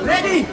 Ready?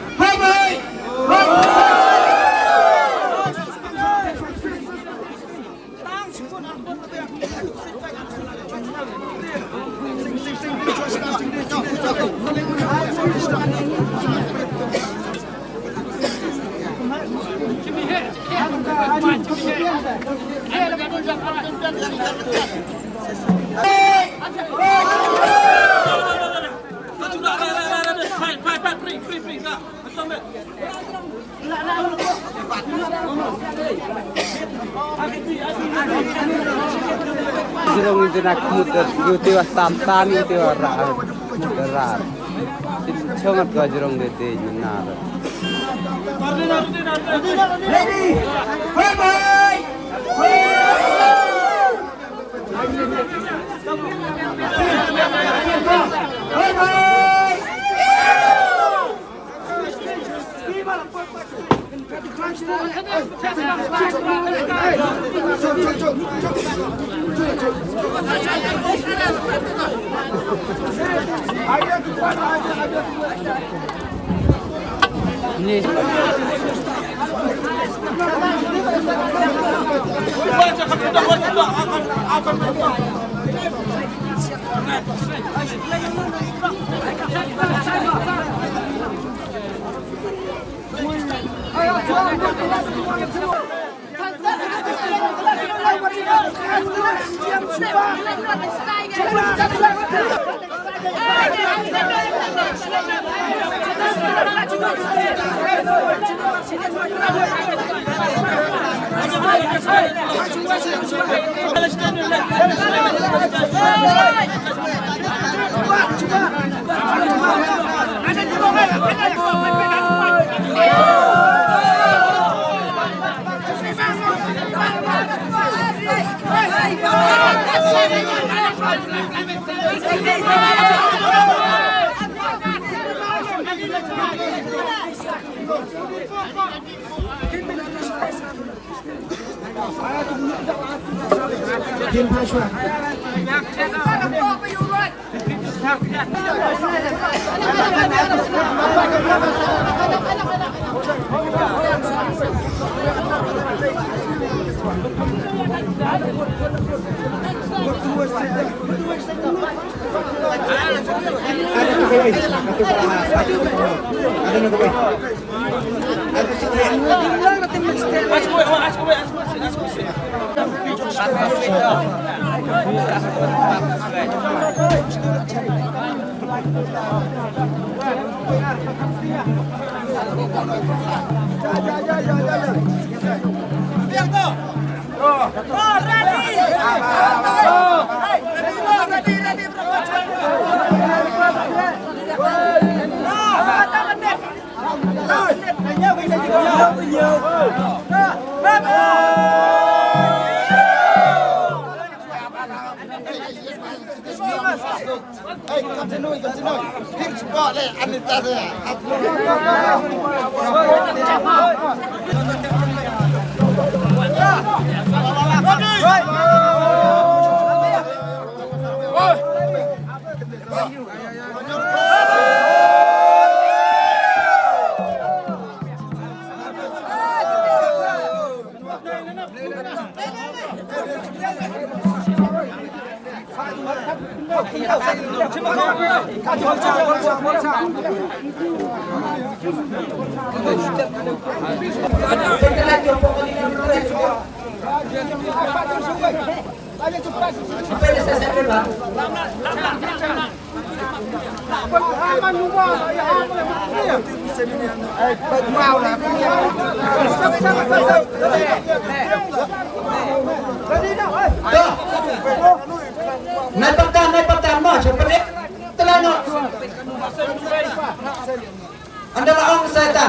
Jerong itu nak muter, itu was tantan itu orang muteran. Sangat kau jerong itu benar. Ready? Ini Continue. Hit spot le Anita Naik pekan mah seperti telanok. Anda laong saya.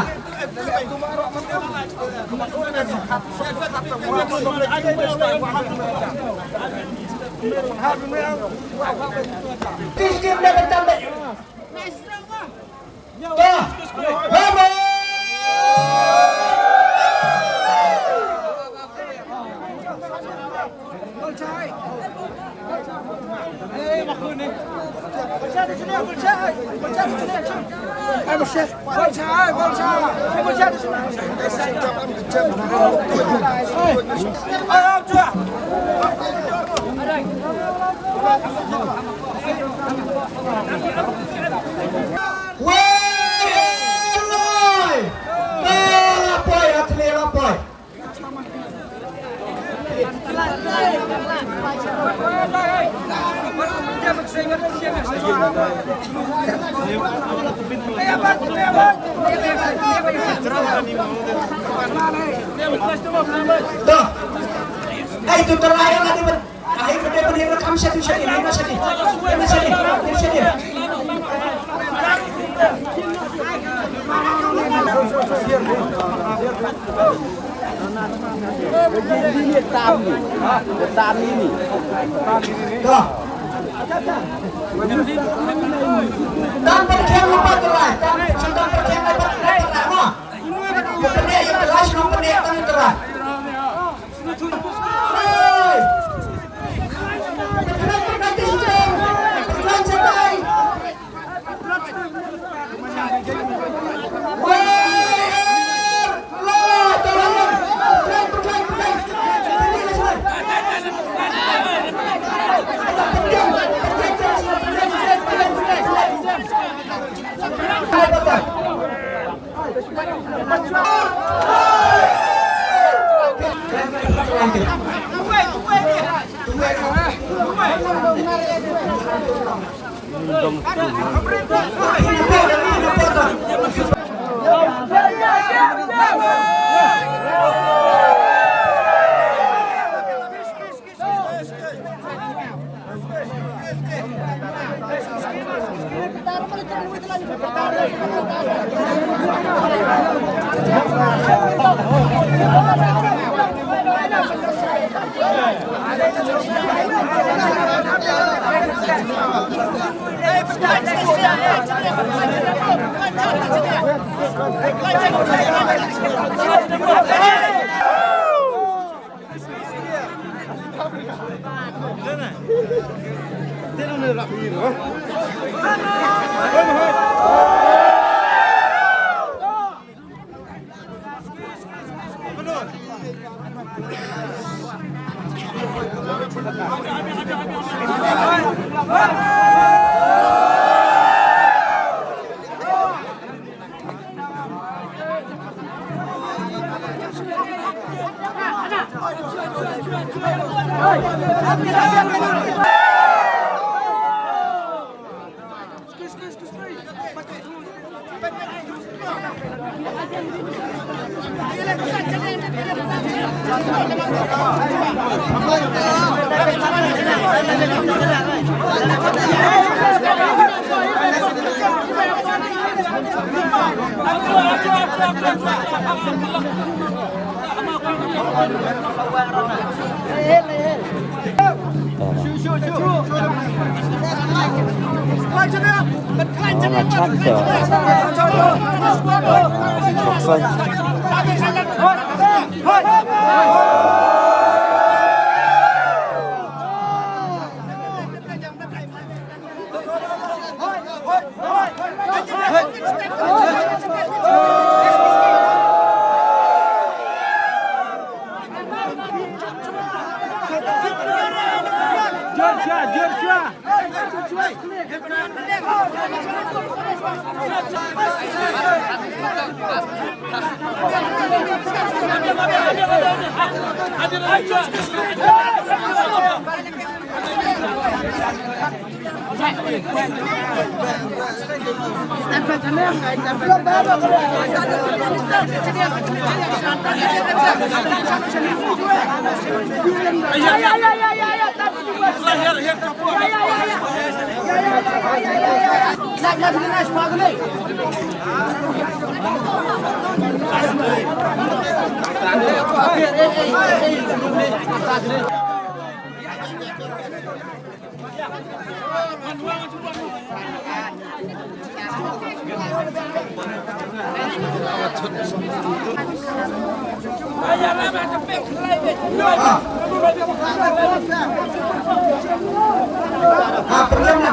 Kiskim dapat tambah. Vamos! Tuh, itu terlayang nanti akhir benar-benar rekam satu saja. Tam ini. Tuh. Dan percaya lupa terlah, sudah percaya lepas mah. Betul yang jelas nomor dia kan terlah.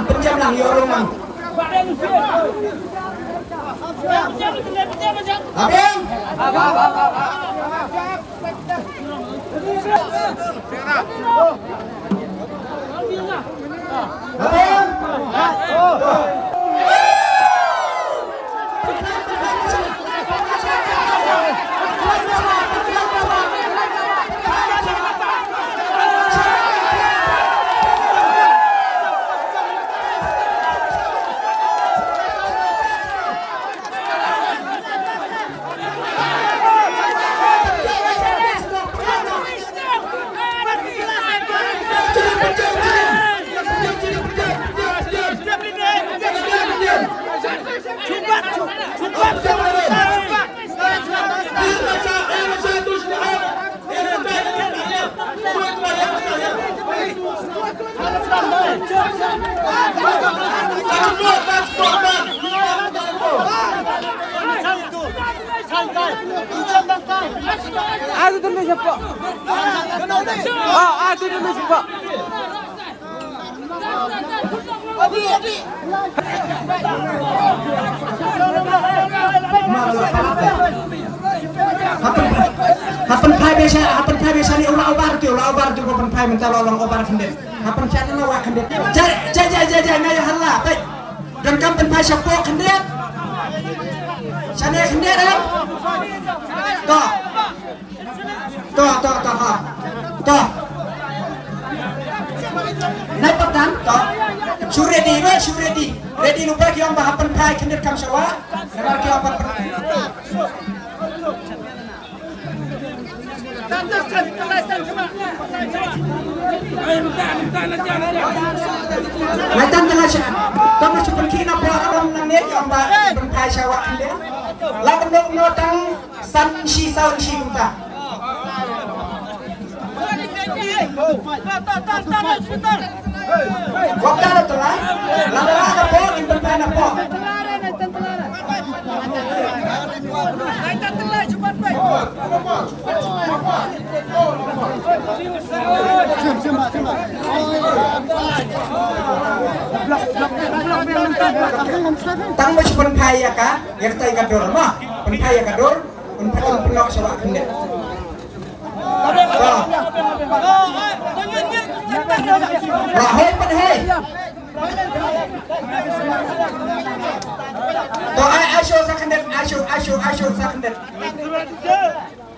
Penjam lang, yorong lang. Abeng! Aduh dulu siapa? Aduh dulu siapa? Hapen pai biasa ni ulah obar tu hapen pai minta lolong obar kendet. Hapen channel nawak kendet. Jai naya halla. Dan kapan pai siapa kendet? Sana kendet kan? Toh. Naik petan, toh. Suredi. Ready lupa kiong bahapan pai kendet kam sawa. Kebar kiong bahapan. Latan telah siya. Tama sa pagkina po alam ng net yung bahapan sawa kendet. Laban mo tang san shi kumta. Waktu ada telah, lama po, impan na po. Tang mo si penpaya ka, yang tayo kador mo, penpaya kador, penpaya sawa kendet. Lahir pada hai. To Asho sakandet, Asho sakandet.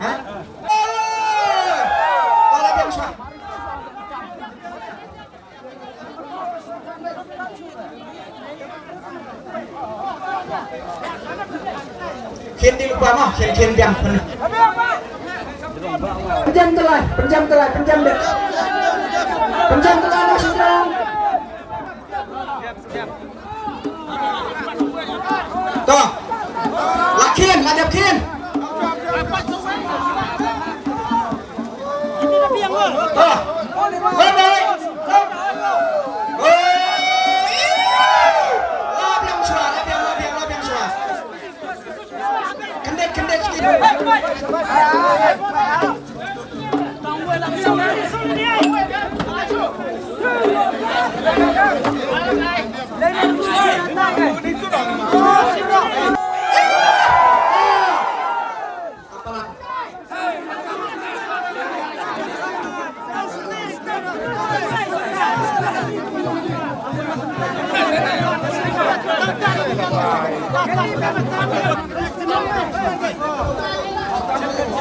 Hah? Pala biang swa. Kien di lupa mah, kien biang benar. Penjam telah deh. Penjam telah dah sedang. Tuh, lakin, ngadep kien. Tuh, bye-bye. Kendet sikit.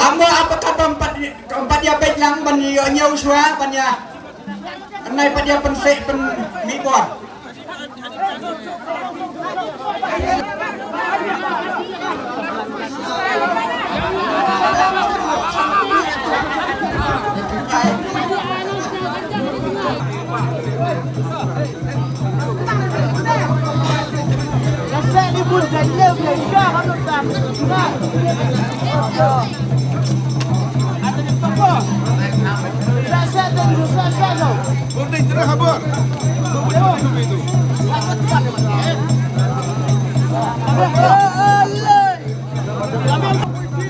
Amo apakah keempat dia baik lang ban nyaw suah ban ya anai pa dia pensek pen mibon.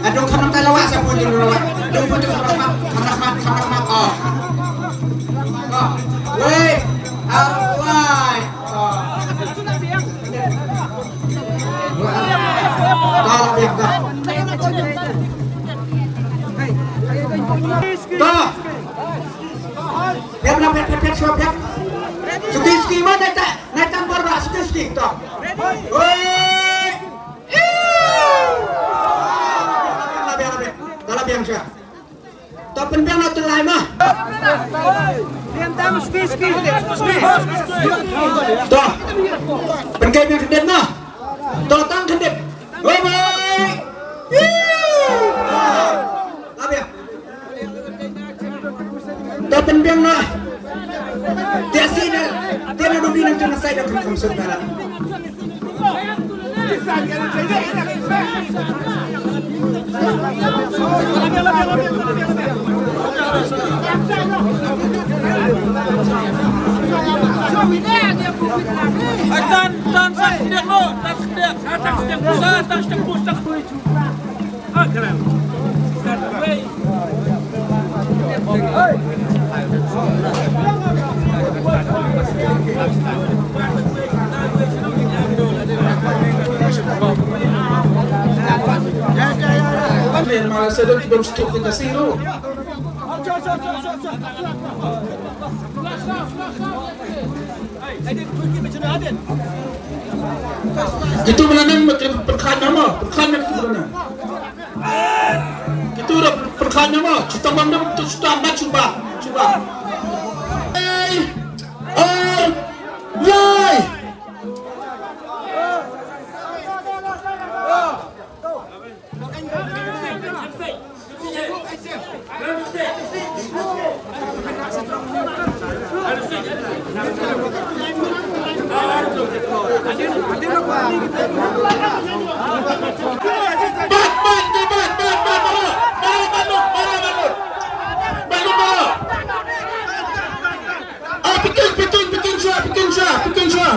Aduh kanang kalawak sa pun yung lawak. Yung pun yung kameramat. Oh. Wait. Awai. Kalau biar dah. Tuh. Biar nak biar suap biar. Suki mana naik tampar dah suki tuh. Woi. Kalau biar suap. Tuh penbiang nak terlai mah. Tuh. Penkai biar kedep mah. Tuh tang kedep. Woi. Dapat biang lah. Dia sini, dia nak duduk nanti nak saya dah kena saudara. Dan sedek lo, dan sedek pusat, dan sedek pusat. Ah, keren. Malah sedang belum stop di kasino. Itu menanam perkan nama itu mana? Itu udah perkan nama. Kita mandam tu sudah coba. Yay!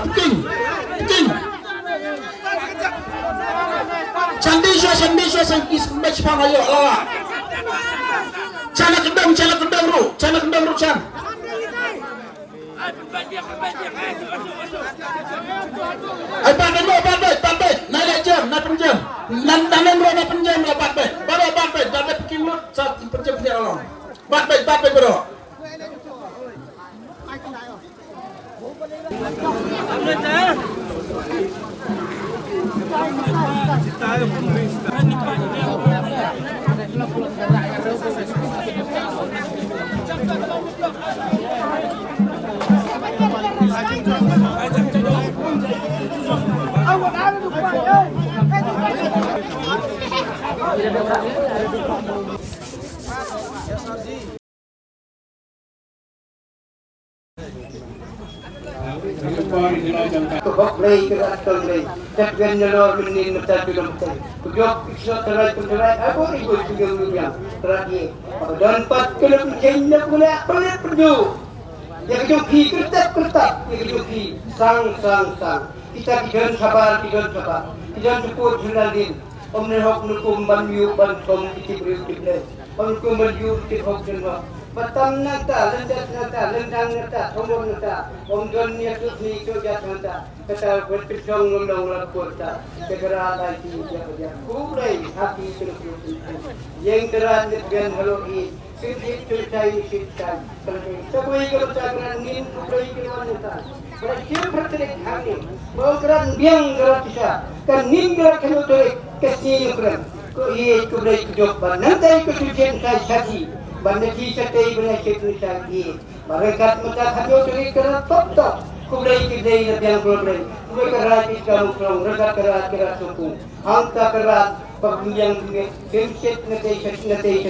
Bikin. Candi sangkis match pangayo lawa. Cana kendang ru can. Ay pandai. Naik jam. Nanan ro na penjam la pandai. Baru pandai bikin lu sa penjam dia orang. Pandai bro. Awak ada lupa. Kebab lay kerat lay, tak ganjalo menin mata film tay. Kujok kisah terai, aku ikut juga yang terakhir. Dan 4 kelab kena pula pelit perdu. Ya kejoki kertap, ya kejoki sang. Kita tidak sabar. Tidak cukup julalin. Om nehok nukum banyu bantom kita beri. Om nukum banyu kita hok jenwa. Batam nata, lendang nata, somor nata, om don ni tu ni tu jat nata, kata berpicong ngomong kota, segera lagi dia. Kublai hati terus. Yang teran dengan haloi, sini cerita. Sebui kerana nin kublai kewan nata. Bersiap berterik hari, bergerak biang gerak bisa, kan nin gerak kena terik kesini ukuran. Kublai kejopan, nanti kesucian saya saksi. Bandaki satai benda sekali lagi. Mereka mata hati orang kerat top. Kublai kedai yang problem. Kublai kerat ikan ukrang, rekat kerat suku. Angka kerat pembelian kemset natai satai.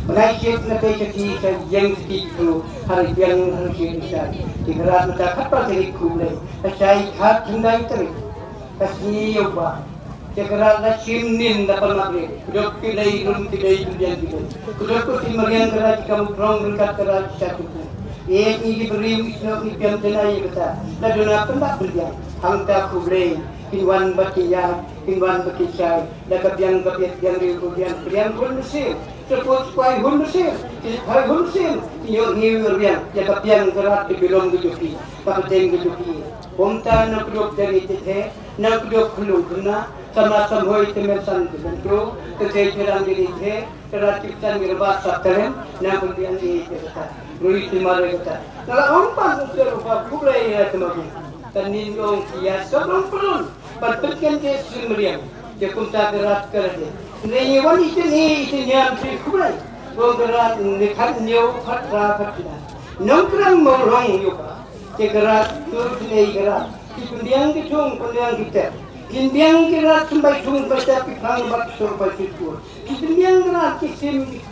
Menaik natai satai yang itu hari yang harus diisah. Kerat mata apa terik kublai. Kasai hat hendai terik. Kasih ubah. Segera simnin dapat magri. Kudok pilai tujuan kita. Kudok kusi marian kerat kamu prong berkat kerat satu. Ini diberi wisno ipiam tenai kata. Lalu nak pendak berdiam. Angka kublai. Pinwan bakiya, pinwan bakisay. Lakabiang yang riubiang hul mesir. Sepuluh kuai hul mesir. Hai hul mesir. Inyor riubiang. Lakabiang kerat dibilong kejuki. Pakateng kejuki. Pomta nak kudok dari teteh. Nak kudok hulung kena. Sama hoi temersan bentuk kejejeran diri he keraciptan gerbat sakterem na kemudian di kata rui timare kata kalau umpan serupa kublai ya teman tanin ong kia sebelum pelun berpikir ke semeriam dia kunta gerat kerja ini wani ini nyam si kublai ong gerat nikhat nyau phatra phatra nongkrang morong yuka gerat tur nei gerat kemudian kita Kimbiang kerat sampai tung baca pikang baksor baca tur. Kimbiang kerat kisim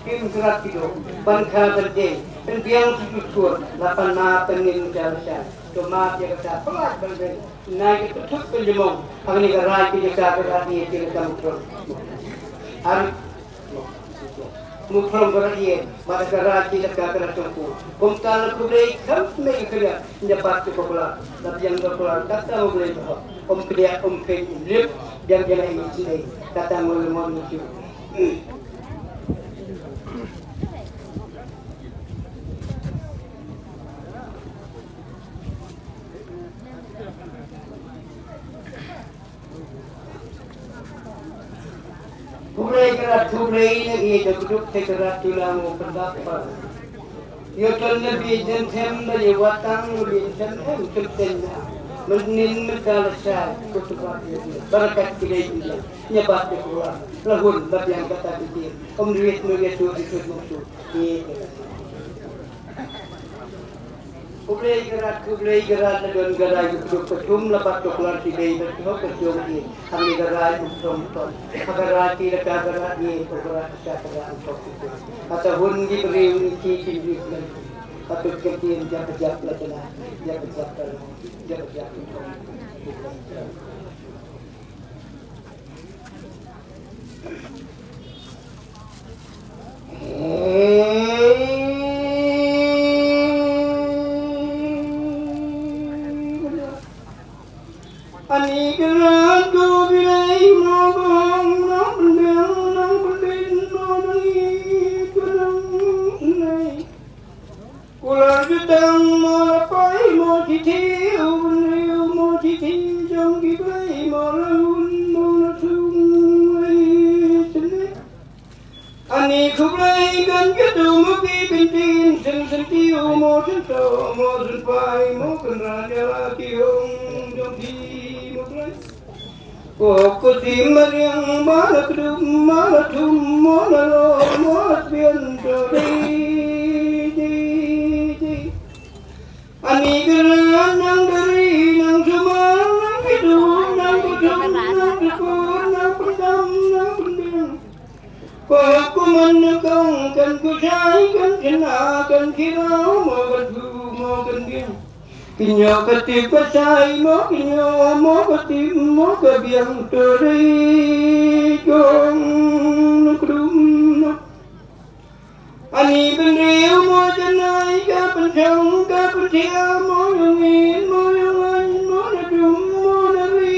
kerat itu bangka berde. Kimbiang tur 8 ma penin jalsa. Cuma dia kata pelat berde. Naik tutup penjemong. Agni kerat dia kerat ni dia kamu. Hari Mukrom berani, masa kerat dia kerat tunggu. Kumtal kublai kam semai kerja. Dapat popular. Tapi yang popular kata kublai tu. Om kerja lip yang jalan ini sini kata mau itu. Kublai ini dia duduk kerat tulang pendapat. Ia tulen bijen tem dari watang bijen untuk tenda. Menin medalasa kutubat barakat kedai dia nyebat keluar lahun bab yang kata dia om duit itu ini kublai gerat dan gerai untuk ketum lepas keluar kedai betul ketum ini kami gerai untuk agar tidak gerat ini keluar secara untuk kata hun diberi kiki patut ketin jaga pelajaran jaga ani geran go bilai mabang nang bendeng ular gedang malapai motiti unriu motiti jong gibai malahun monatung sene ani kublai kan gedung muki bintin sen tiu mosen to mosen pai moken raja kiong jong di muklai kutim mariang malakdum malatum malalo mot biento ani geran nang dari nang semar nang hidup nang kudum nang dikun nang pendam nang Aku menegangkan ku sayangkan kenakan kira mohon ku mohon dia kinyo ketipa say mo kinyo mo ketip mo kebiang tori jong nukrum ani bendriu mo janai ka penjang ka pentia mo yungin mo yungan mo nadum mo nabi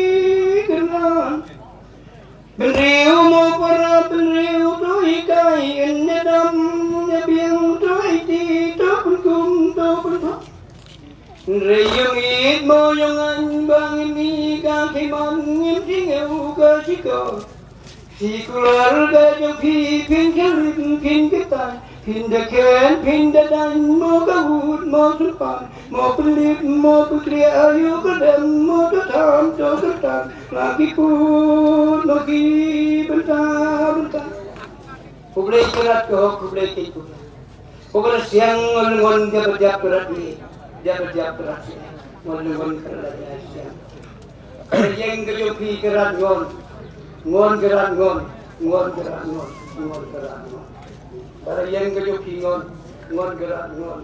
kenan bendriu mo para bendriu tu ikai enne dam biang tu iti tu penkum tu penkum reyungit mo yungan bangin ika kiman ngimting eu ka chiko sikular ka jong pin kerin pin ketai pin deken pin dadan mo kawut mo supan mo pelit mo putri ayu kedem mo tutam to ketan lagi pun mo ki bentar bentar kublai kerat ko kublai kitu kublai siang ngon dia berjap kerat ni dia berjap kerat ngon kerat siang yang kejopi kerat ngon kerat ngon kerat ngon kerat para yang kejopi ngon kerat ngon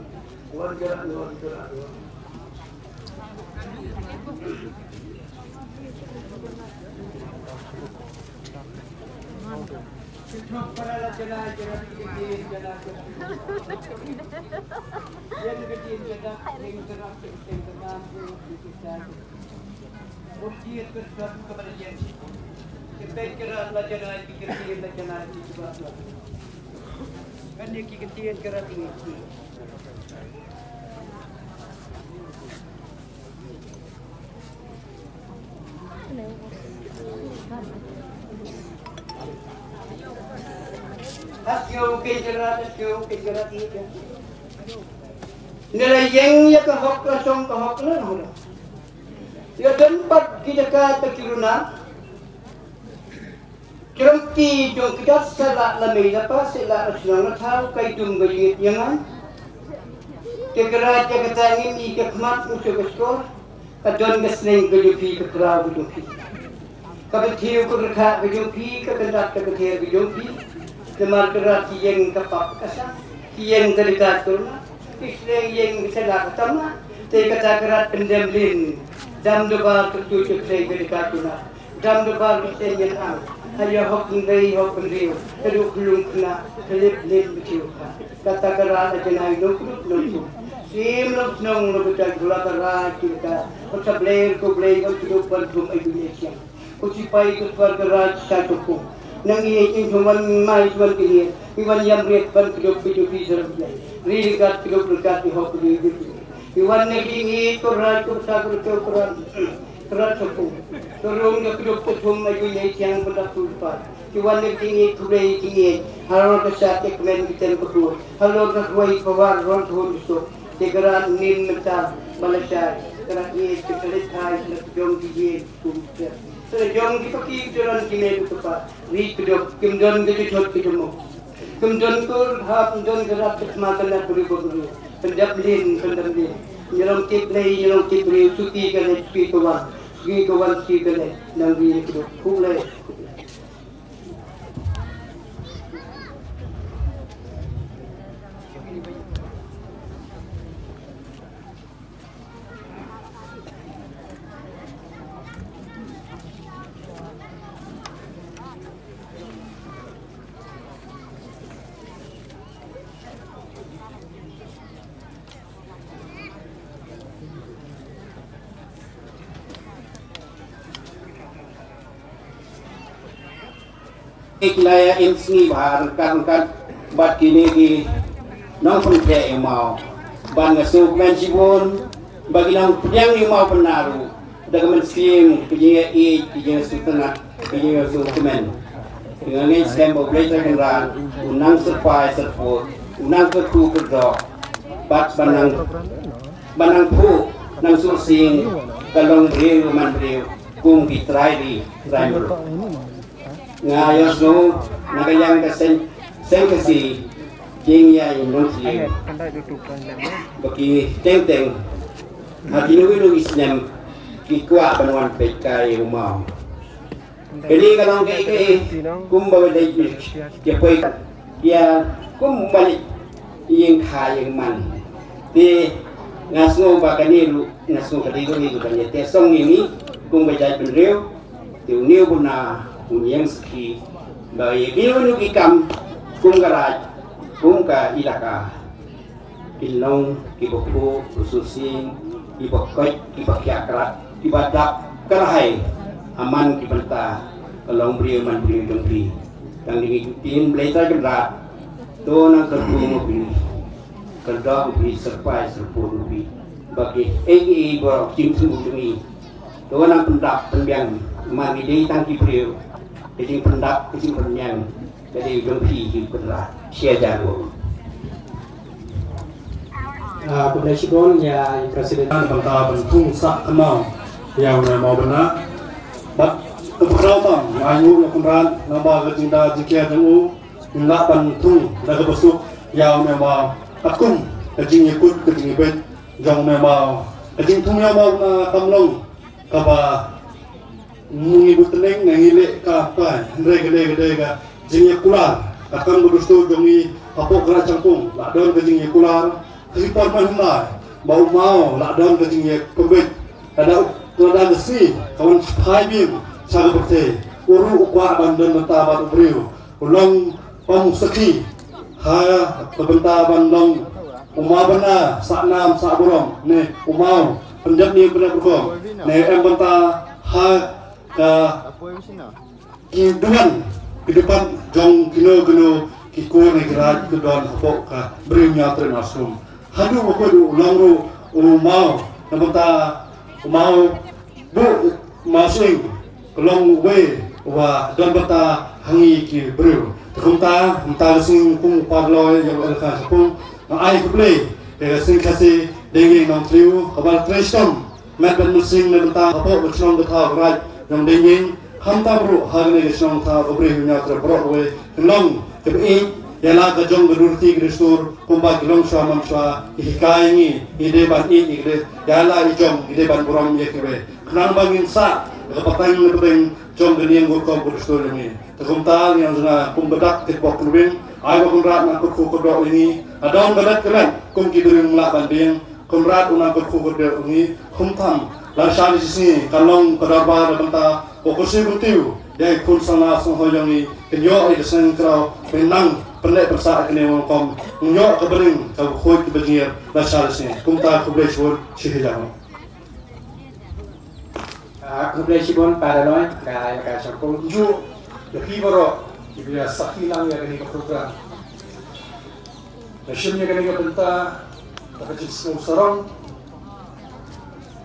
kerat ngon para la jana kerat yang kerat Ujian kesuatu kepada yang kita kerat la jana keketian la jana coba kan dia keketian kerat ini Asyo kejerat ini. Nilai yang ya kahok lasong kahok lah mula. Ya tempat kita kata kiruna. Kerempi jom kita selak lamai lepas selak asyong tahu kai dum gayit yangan. Kegerat jaga tangin ni kekmat musuh keskor. Kadon kesneng gajupi kekerau gajupi. Kabetiu kereka gajupi kekendat keketir gajupi. Demar kerat yang kapap kasar, yang terdekat turun, istilah yang selak sama, terkata kerat pendemlin, dam dobar tertutup saya terdekat turun, dam dobar bisa yang hanya hok inggai, teruk lung kena, kelip lin betul. Kata kerat jenai nukut, sim nong betul gula kerat kita, macam blair ko blair ko hidup tum Indonesia, ucipai keluar kerat satu pun. Nang iing cuman mai cuman kini iwan yang red ban hidup serem rigat hidup dekat di hok di iwan negi koran ko sa ko koran kerat sepuh turung hidup petum maju yang siang bedak tulpa iwan negi kulai kini halo kesat kemen kita berdua halo keruai pawar ron tuhun so tegeran nin mental Malaysia kerat ini ketelit hai jom di kumpulan Sejauh kita jalan kini itu pak, ri kedok kemudian kita jod ketemu, kemudian kur hap kemudian gerak kesemakan dan beri pendap lin, nyerong kipli, suki kene suki kawan suki kene, nang ri kedok kulai. Iklaya insni bahar kan bat kini di nong pente mau ban ngasuk menjibun bagi nang yang mau penaru dalam mensim kejia kejia sutana kejia sukumen dengan ini stem operator kendaraan unang serpai serput unang keku kedok bat banang pu nang sursing kalong riu mandriu kum kitrai di driver ngayos no nagayang kasen kasi jing ya yung si baki teng hati nuwi isnyam kikwa banuan pekay umam Jadi kalau kayak bawa dari dia pergi dia balik yang kaya yang man di ngasuh bahkan ni ngasuh ketiga ni bukan ya tesong ini baca beliau niu puna yang ski bagi niu ikam garaj ka ilaka ilong kiboku ususin kibokoi kibakiakrat kibadak kerahai aman kibanta kalau beliau man beliau dongki yang diikutin belajar gerak tu nang kerbu mobil kerja mobil serpai serpun mobil bagi borok cim sembuh demi tu nang pendak penbiang mari dia tangki beliau jadi pendak kecil penbiang jadi dongki gerak sia jago Presiden ya Presiden bantah bentung sak kenal yang mau benar keberatan ayu yang kemudian nama kecinta jika temu nak bantung dan kebesuk yang memang akun kecing ikut kecing ibet yang memang kecing tung yang mau kamlong kapa mengibut teneng nangilek kapa gede ka jingnya kular akan berustu jongi apok gerak campung ladon kecing kular hipar mahmai mau ladon kecing pembet ada besi kawan payim saga berte uru ukwa bandan mentabat beriu ulang pamusaki ha kebenta bandong umabana saknam saburom ne umau penjat ni benar berkom ne benta ha ka kiduan ke depan jong kino kiko ne gerak kedon hapok ka beriu nyatre masum hadu ko ulang ru umau benta umau bu masing long we wa don bata hangi ki bru kumta sing kum parloy yang alka sepung ai kuble sing kasi dengi nong triu kabal trestom met ben musing ne bata apo bchnom bata raj yang dengi hamta bru hagne gesong ta obre nya tra bro we long kebe yala ka jong gedurti gristur kumba kilong shamam sha hikai ni ide ban ide yala ijong ide ban buram ye kebe kenang bangin sa kapatang lebeng jom geniang gurkom gurustur ini tekumtal yang zona kumbedak tikbok kubing ay kumrat na kurku kodok ini adon berat keren kum kiduring melak banding kumrat unang kurku kodok ini kumtam larshan di sini kalong kadarba benta fokusi butiu yang kun sana songhoyong ini kenyo ay deseng krau menang pendek bersak kene wongkom nyo kebering kau khoi kebengir larshan di sini kumtal kublai shur shihijang Presiden pada loy ka sangkong ju de hiboro ibia sakilang ya kini program nasimnya kini benta tak jis sarong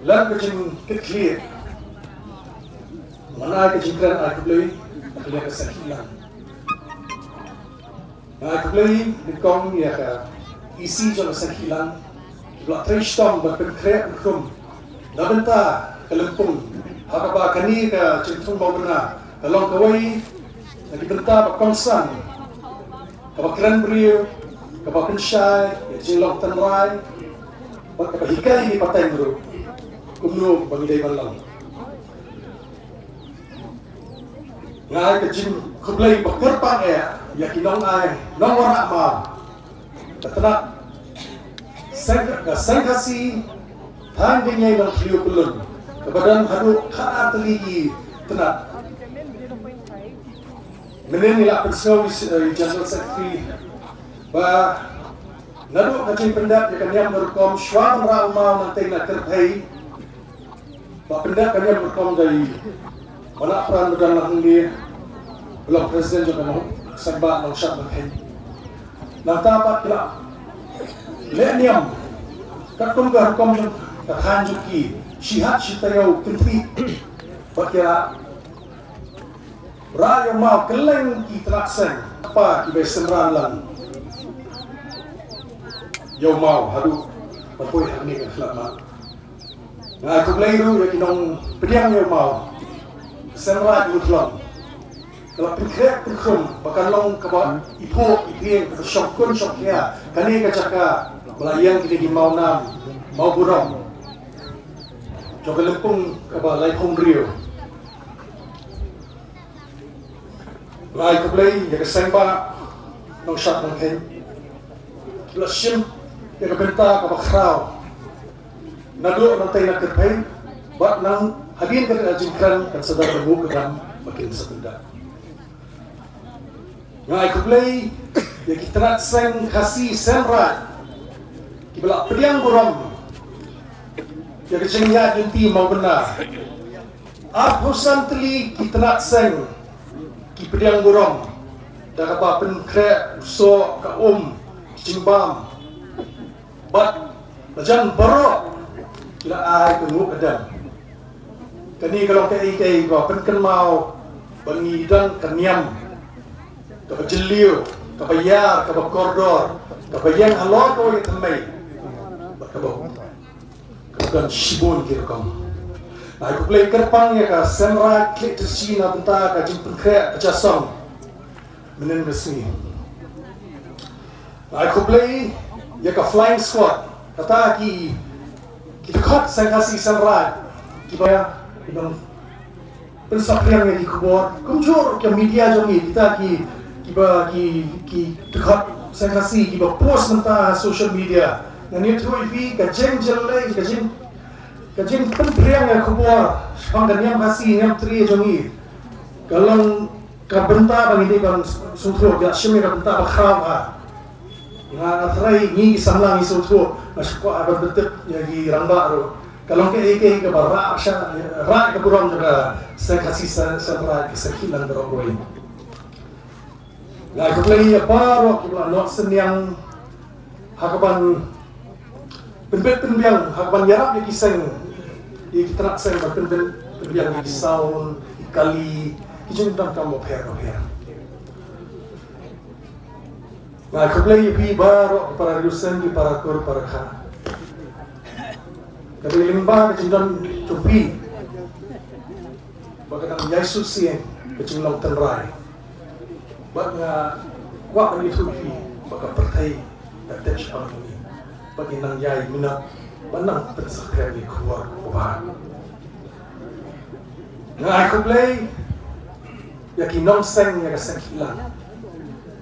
lan kecing clear mana kecingran aku beli akhirnya sakilang aku beli dikong ya ka isi jo sakilang blok tristom berkreat kum dah benta kelempung Hakaba kani ka cintung mau benar kalong kawai lagi benta bakongsan kaba keren beriu kaba pensyai jilong tenrai kaba hikai ni patai bro kumno bagi dai balang ngai ka jin kublai bakerpang ya kinong ai nong wara ma katana sengkasi tandingnya nang kliu kulun kebadan hadu kana teligi tenat menen nila persawi general secretary ba nadu kacing pendat ya kanyam berkom sywan ra umau nanti nak terpai ba pendat kanyam berkom dari mana peran bedan lahang dia belum presiden juga mau sebab nang syat berkai nang tapat kila leniam kakung berkom kakhan juki Syihat syitayau kentri Bakia Raya mau keleng ki terlaksang Apa ibai semran lang Yau mau hadu Berpoi hak ni kan selamat Nah aku beliru ya kinong Pediang yau mau Semran ibu telang Kalau perkreat perkum Bahkan long kabat Ipo ipieng Syokun syoknya Kani kacaka Melayang kini di mau nam Mau burong Joga lempung kaba lai pong rio Rai kublai ya kesemba nong shat nong hen. Lasim ya kebenta kabakrau. Nado nanti nak kerpai, bat nang hadin kan ajingkan kan sedar temu kedam makin sepeda. Rai kublai ya kitrat seng kasih semra. Kibelak pediang buram. Ya kecengnya junti mau benar. Aku santri kitrat seng ki pediang burong dah kapa pen krek so ka cimbam bat bajan baro kila ai tunggu kadam kani kalau kai ko pen kan mau bangi dan kaniam ka bajeliu ka bayar ka kordor ka bayang halor ko ya tamai bat ka kan shibon kirkam. Nah, aku play kerpang ya ka semra klik tersina benta ka jimpen krek kecasong menen resmi. Nah, aku play ya ka flying squad kata ki dekat saya kasih semra ki baya idong pensapriang yang di kubur kumjur ke media jongi kita ki dekat saya kasih ki post mentah social media dan itu ka jeng jelai ka jeng kajin penpriang yang kubur, pangkat yang kasih yang tri jongi, kalau kabenta bagi dia kan sutro, ya sih mereka benta bakal yang antrai ni samlang sutro, masuk ko ada betul yang ramba ro, kalau ke barra asya rak keburam juga, saya kasih saya kesekian berokoi. Nah, aku lagi apa ro, kita nak senyang hakapan penbiang hakapan yarap yang kisah kita nak saya penbiang di sound kali kijung tang kamu per. Nah, kemudian ibu baru para rusen di para kor para kha. Kali limba kijung cupi. Bagaimana Yesus sih kijung lam tenrai. Baga kuat ni cupi baga pertai tak siapa ni. Bagaimana yai minat menang tersakai di keluar obat. Nah, aku play yakin non seng ya seng hilang.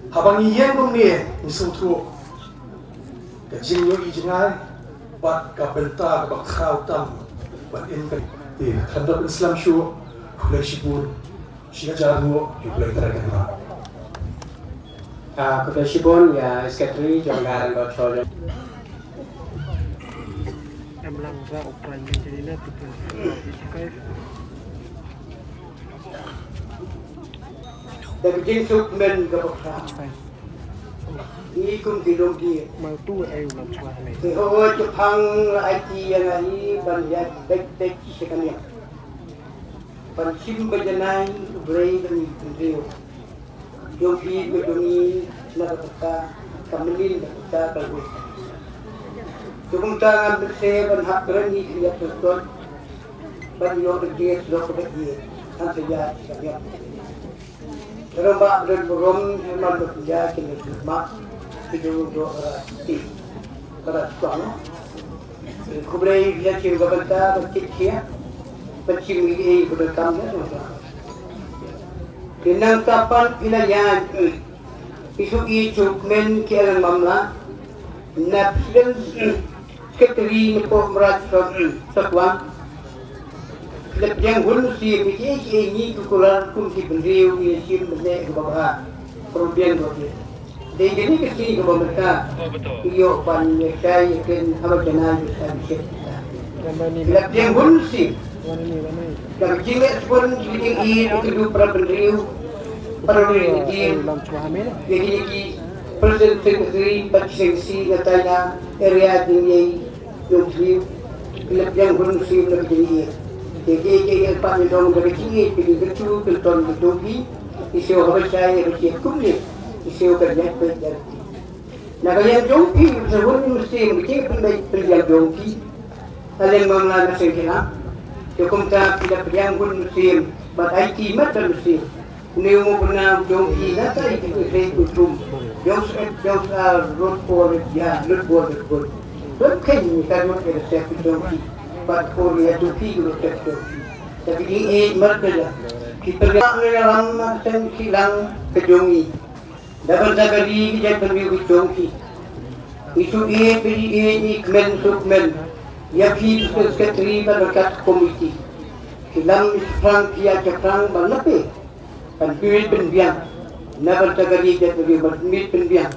Habang iyan mong ni sutro kajing yo ijengai bat kabenta bakau tam bat inkan di kandak Islam show kulai shibun siya jaru yo play terakan ba. Kulai shibun ya sekretari janggaran buat soal Langga Ukraina jadi na 55. Tapi jinsuk men gabakha. Ini kum tidong dia. Mau tu ayu nak cuah ni. Oh, Jepang IT yang hari banyak tek sekalian. Pansim berjenai berai dan beliau. Jogi berdoni nak kata kamelin kata kalau. Jumlah tangan bersih dan hak berani lihat betul. Banyak kerja sudah kerja, kan sejak sekalian. Terambak dan berom memang bekerja kena mak hidup doa ti. Keras kuat. Kemudian dia cium benda berkicau, bercium ini berkamnya. Dengan kapan pilihan isu men kiaran mamla, nafsu sekretari Nepok Merata Satuan yang hulu si ini kekurangan kumsi bendriu ini si benda kebawa kemudian bagi dari jadi kesini kebawa mereka iyo pan saya yakin apa jenah bisa disebut yang hulu si dan jika pun ini kedua para bendriu para bendriu jadi Presiden Sekretari Paksengsi katanya area tinggi yang sih yang belum sih lebih jadi yang paling dong dari sini pilih betul betul isu apa saya bersiap kulit isu kerja kerja. Nah kalau jongki sebelum mesti mungkin pendiam jongki kalian mengenal sejarah cukup tak tidak yang pun mesti batai kimat dan mesti ini mau pernah jongki nata itu saya tutup yang road for ya road for Don't can cannot get a second jongki but for ya jongki road jongki tapi ini mereka kita dalam macam hilang kejongi. Dapat sagari kita perlu kejongi. Isu ini kemen sukmen. Ya kita sekretari berkat komiti. Hilang perang kia perang berlepas. Panpilih pendiam. Dapat sagari kita perlu bermit pendiam.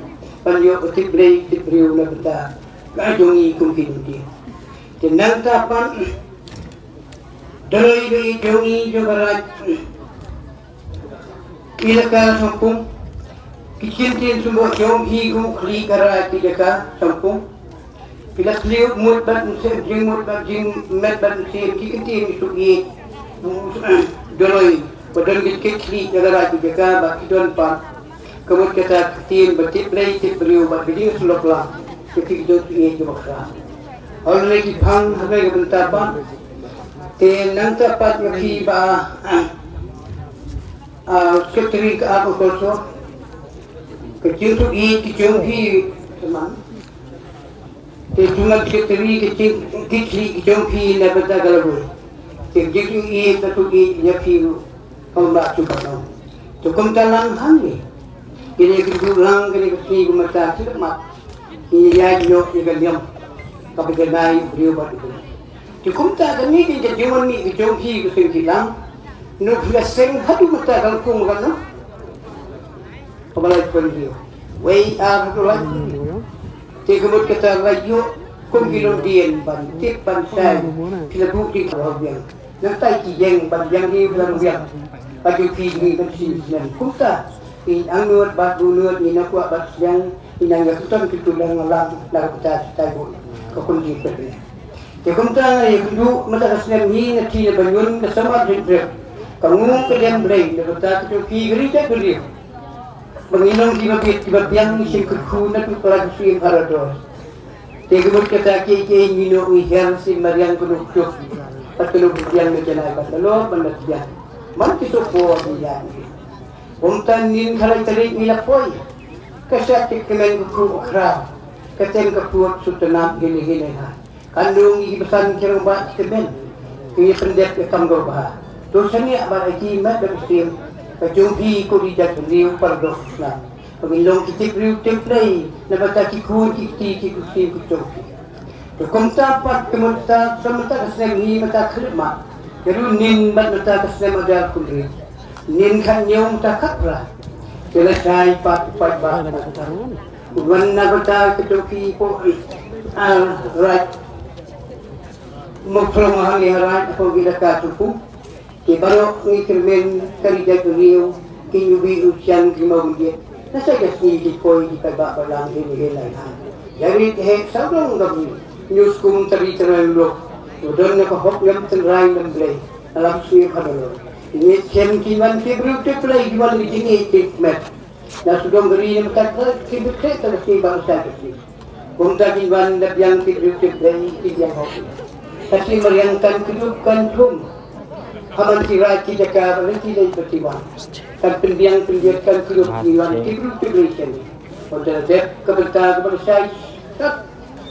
Panjau tiblei tibriu dapat kejongi kumpi. Tenang tapan. Dari jongi jogarat. Ilaka sampung. Kicintin semua jonghi kli karat ilaka sampung. Bila kliuk mut bat jing mut bat jing met bat kicintin sugi. Doroi padang kli jogarat ilaka bat kidon pa. Kemudian kita kitin batip lay tip beriu bat biding suloklah. Ketik jot iye jobakra. Already phang hagai bentar pa. Nang tapat yang ba sekretari agriculture kecil tu kecil teman cuma sekretari kecil nak berdagang kecil tu tu kau nak cuba cukup dalam hal ini kurang kini kecil mata cermat ini ya jauh diam tapi kenai beliau buat itu. Cukup tak kami kita jual ni kejongki kesengkilang, nuk leseng hadu mata kangkung kan? Apalagi pergi, way tu lagi. Tiga kita rayu kumkilon dien ban, tip ban saya, kita bukti kalau biang. Nanti kijeng ban yang ni bilang biang, bagi fiji kan sini. Kumta, in angut bat bulut, in aku bat siang, in angkat tuan kitulang alam, nak kita tahu kekunci pergi. Jika kita hidup mata kesenian ini nanti bangun bersama dengan kamu kalian beri dapat kita kiri beri menginang tiba biang isi kekuna tu kalau suim harados. Jika kita kiki minum ihar si mariang kunuk patulog biang menjenai patulog mendatang mana kita buat biang. Umtan nin kalau terik milapoi kesatik kemen kuku kerap keteng kepuat sutenam gini lah. Kandung ini pesan kira buat semen, ini pendek ekam gorbah. Dosa ni abad lagi mat dan muslim, kejumpi kodijat beliau pardos lah. Pemilong kita beliau template, nabat kikun kiti kejumpi. Kekomta pat kemudian semata kesenam ini mata kermat. Jadi nin bat mata kesenam ada kudri. Nin kan nyom takak lah. Selesai pat bah. Wan nabat kejumpi po right. Mengperumahan liharan atau bila kasuku, baru ngikirmen kerja beliau, kinyubi usian lima bulan. Nasa kasih dikoi di kebak balang ini lain. Jadi sabang gabi news kum teri terlalu, udon nak hok yang terai membeli, alam suy hadalo. Ini kem kiman kibru teplay kiman di sini tikmet. Nah sudah beri yang tak kibru terus bangsa kecil. Kumta kiman yang kibru teplay yang hok. Kasi meriangkan kehidupan rum. Haman tirai kita kawal tidak bertimbang. Dan pendiang-pendiang kehidupan kibru-kibru. Untuk dek kebetulan kepada saya,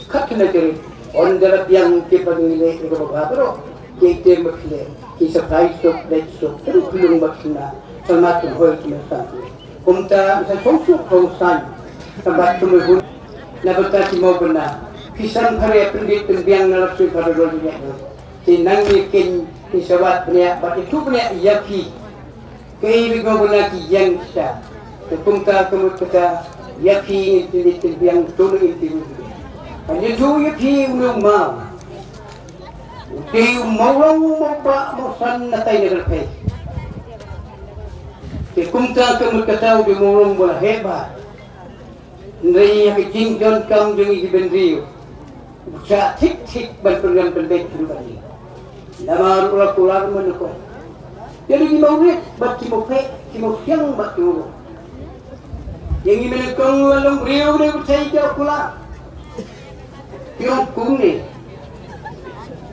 kat kena ceri. Orang dalam yang kita nilai itu berapa? Kita berpilih. Kita price stop, terus belum berkena. Selamat tuh kita satu. Kumta saya sosok kausan. Tempat tumbuh. Nabatasi mau benar. Kisah karya pendiang nalapsu pada dunia itu. Tinang yakin isawat punya, but itu punya yakin. Kei bigo guna yang kita. Kumta kita yakin pendiang tulu itu. Hanya tu yakin ulung mau. Uti maulang mau san natai nerpe. Kumta kita udah mulung bola hebat. Nari yang kecing kam dengan ibendrio. Bisa tik berpegang pendek kembali. Nama ular menukung. Jadi di maurit, bat kimopek, kimopiang bat kimopek. Yang ini menukung walong beriau dia percaya jauh pula. Yang kuni.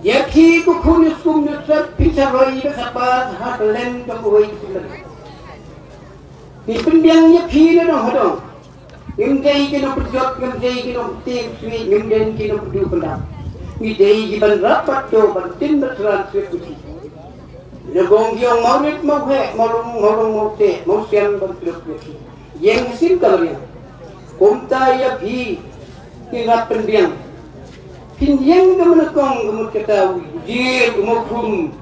Yaki kukunis kumnusat pisaroi besapat hatlen kapuai sebenarnya. Di pendiangnya pina dong hadong. Ngimdei kino perjot, ngimdei kino tim sui, ngimdei kino perdu pendam. Ngimdei giban rapat do, bantin berseran sui putih. Nagong yung maulit mau he, mau te, mau siang berkeluk lagi. Yang sim kalorian. Kumta ya bi, kira pendiang. Pindiang kemenakong kemut ketahui, jir kemukum,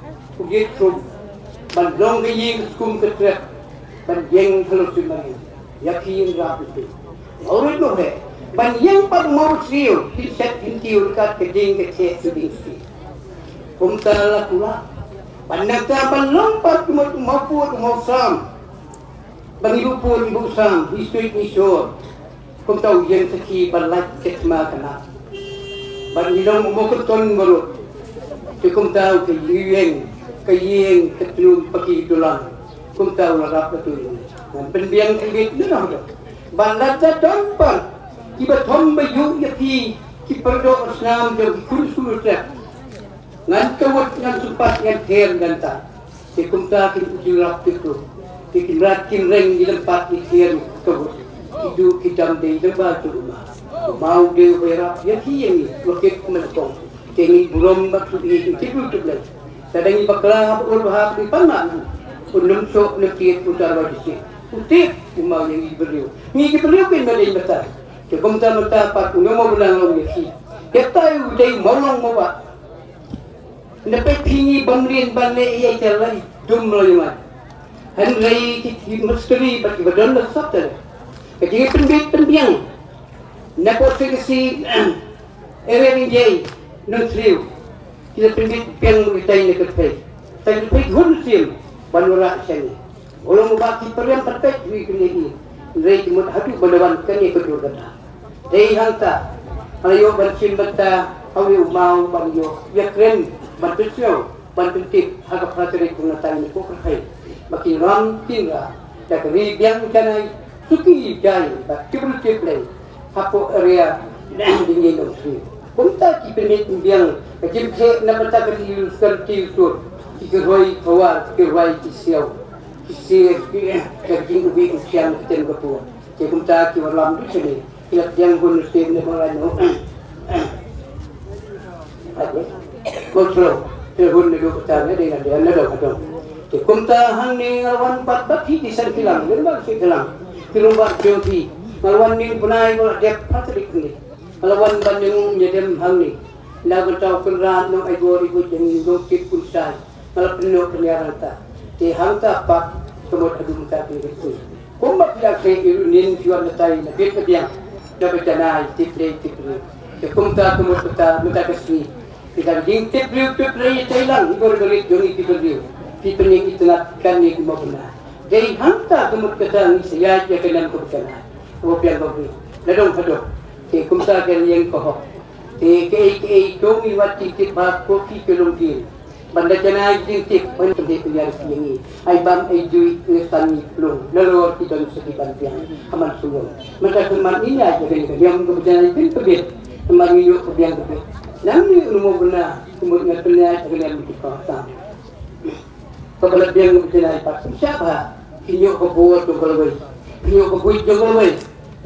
ujir kum. Bandong kaying kum ketrek, bandeng halus dimari. Yakin rap itu. Maulit mau he. Ban yang pag mau siu, hiset hintiu dekat keding kecek seding si. Kumta lakula. Ban nagta ban lompat kumot kumaput kumosam. Ban ibu pun ibu sam, isuit isor. Kumta ujian seki ban lak kesma kana. Ban ilong umokot ton barut. Kumta kayeng ketlum pagi tulang. Kumta ularap betul. Dan pendiang kebit nana dah. Ban lata dompan. Kiba tomba yuk yaki ki perdo asnam jo kurus tak ngan kawat ngan supat ngan her ganta ki kumta ki ujurap itu ki rat kim reng di tempat ki her kawat hidu kitam de deba rumah mau de berap yaki yang loket menetong kengi burom baksu di tibu tublai sadangi bakla ur bahap di panma unum sok nekit utar wadisi utip umau yang iberiu ni iberiu pin badai besar Kumta mata pat unomo bulan long yaki. Kita uday molong mo ba. Napay pingi bamlin banle iya jalai dum loyman. Hanray ki mustri bat ibadon na sabta. Kaya penbiang. Nako si erin jay nung sliu. Kita penbiang itay na katay. Tayo pay hunsil banura siya. Ulo mo ba ki parang perfect wi kini. Ray mo hadu balawan kani ko data. Hei hanta, alayo bersin bata, awi umau baliyo, yakren, bantusyo, bantutip, agak prateri kunatay ni kukahay, makiram tinga, dakari biang kanay, suki jay, bakibulutip lay, hapo area, dingin ng sri. Punta kipinit biang, kajimse na bata katiyo skarti usur, kikiroy kawar, kikiroy kisiyaw, kisir, kajing ubi usyang kiten kapua, kaya punta kiwalam di sini. Ilap yang bonus tim ni mga ano. Ate, kontrol. Terhun ni dua petang ni dengan dia nak dong. Kumta hang ni ngalawan pat bat hiti san kilang, gerbang si kilang. Kilumbar joti. Ngalawan ni punai bola dia patrik ni. Ngalawan bandung nyedem hang ni. Lagu tau kerat no aigo ibu jadi dokit pusai. Ngalap penuh penyiaran ta. Ti hang ta pak kemud adu muka ni itu. Kumbat dak se irunin jual letai na bit kediang. Dapat janai tiple. Kumta kumut kita muta kesni. Kita ding tiple Thailand igor gorit jongi tiple. Tiple itu nak kan ni mau benar. Jadi hanta kumut kita ni saya je kenan ko kana. Wo pian ko ni. Ladong hadok. Ke kumta ke yang ko. Ke jongi wati tip ba ko ki kelongki. Banda janai ding tip ban tembe pian ni. Ai bam ai jui ngetan ni plong. Nalor kita segi bantian. Aman sulung. Maka teman ini aja kan yang berjalan itu kebet. Teman ini yuk yang kebet. Nami umum benar. Kemudian terlihat dengan begitu kata. Kepala dia berjalan pas. Siapa? Kinyo kebuat jogolway. Kinyo kebuat jogolway.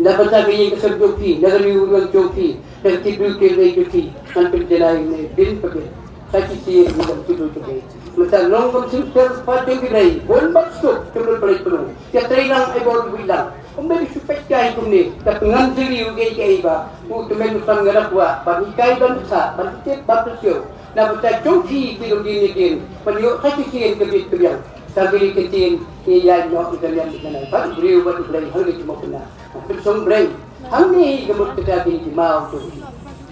Dapat sabi yang keserjoki. Nagari ulang joki. Dan tidur kelai joki. Nanti berjalan ini bin kebet. Sakit sih bukan tidur kebet. Macam long konsumsi patung kedai. Bon maksud kemudian balik penuh. Kita terhilang ebor bilang. Umbay supaya kaya kumni. Katungan siri ugay kaya iba. Utumen usang ngarap wa. Banikay bansa. Bantik batusyo. Nabuta joki bilog dinigin. Paniyo sakisiin kebit kebiyang. Sabili kitin. Iyan nyo italian dikanay. Pag beriw ba iblay. Hanggang mo ko na. Pinsong bray. Hanggang gamot kita dinigimao.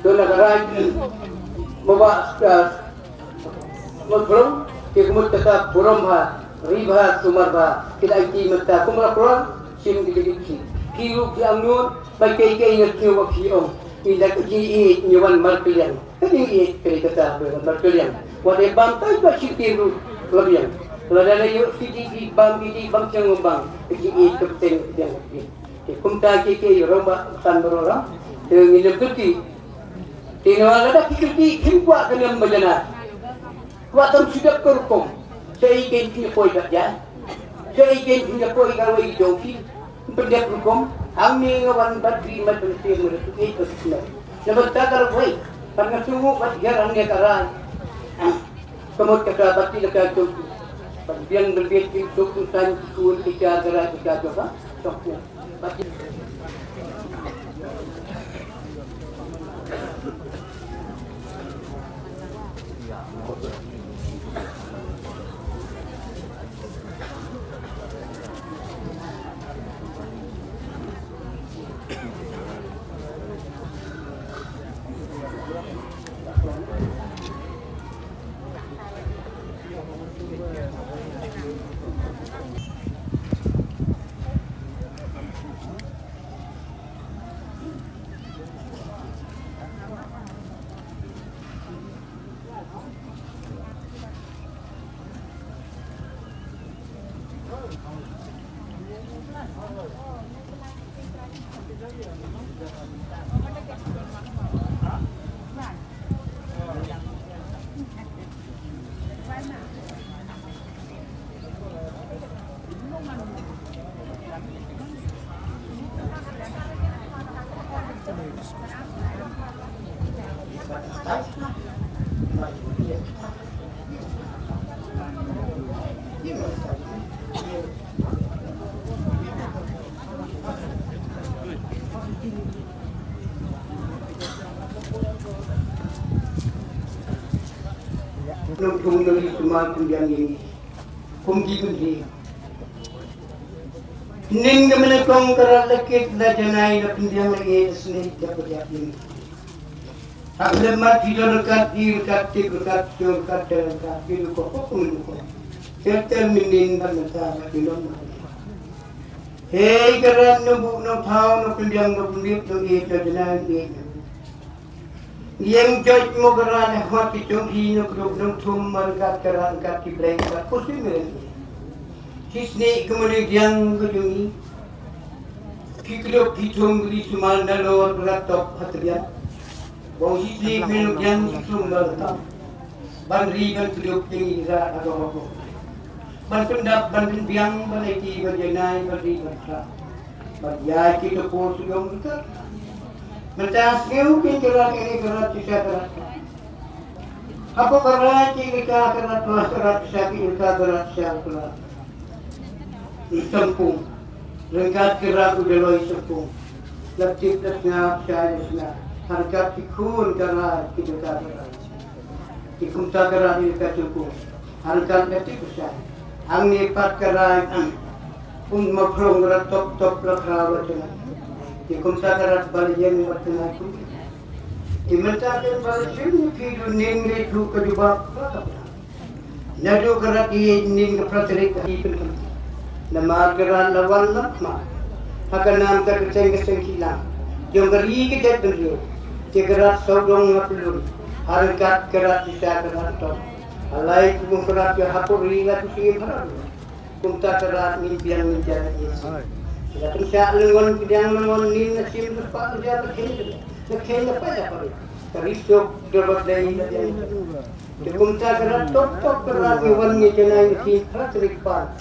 Doon nakaraan. Mawa magbrong. Kaya kumot kata buromha. Ribha sumarha. Kita iti mata. Kumarakuran. Sim digigit kilo ki amnon bagay kay ingat niyo wag siyo ila ki niwan markilian kadi kay kata markilian wala bantay ba si tiro labian wala na yo si bang chang bang ki kapten yang kumta ki romba san borora ngilem tuti tinawala da ki himwa kanam bajana watam sidak korkom say kay ki poy ya say kay ki poy gawai joki pendiak hukum, kami ngawan batri madrasah murid itu semua. Namun takar baik, karena sungguh bagian dia karan. Kemudian kata batri dekat itu, Pagbiang berbit insuk utan kul kita gerak kita apa? Toknya. Nung dari semua kunjang ini, kunji. Ning kemana kong kerat lekit dah janai dah kunjang lagi sendiri dapat jadi. Aku lemah tidak dekat itu kok menukar. Serta mending bangsa film. Hei kerat nubu nutau nukunjang nukunjip nuki janai ini. Yang jauh mau kerana hati cungki nuk tum merkat kerana kat kiblai kat kursi mereka. Kisni kemudian kejungi, kikdok kitung di sumal nalor beratop hatian. Bau kisni kemudian kitung beratop. Bandri ban kidok tinggi zat agak apa. Ban pendap ban biang ban iti berjenai bandri bersa. Bajai kita pun sudah kita. Mentas kau pinjaran ini kerat bisa kerat. Apa kerat kita kerat sakit kita kerat kerat. Sempung, lengkap kerat udah loy sempung. Letih ngap saya sana. Harkat tikun kerat kita kerat. Tikun kerat kita sempung. Harkat letih besar. Angin pat kerat. Makrong kerat top lekrawat dengan. Di kumsakarat baliyan watna ku. Di mentakan baliyan kidu ningre tu kejubak. Nadu kerat i ning pratrik i pen. Nama kerat lawan lakma. Hakanam ka keseng hilang. Jongari ke jat benjo. Di kerat saudong ngapulun. Harkat kerat bisa kerat top. Alai ku kerat ya hapuri la tu sim haru. Kumta kerat mimpian menjadi Yesus. Tapi saya lengon kidang lengon ni nasim lepas dia berkhen apa ya pak? Terisok dapat dari dia. Dikumta kerat top kerat iwan ni jenai ni kerat terikpan.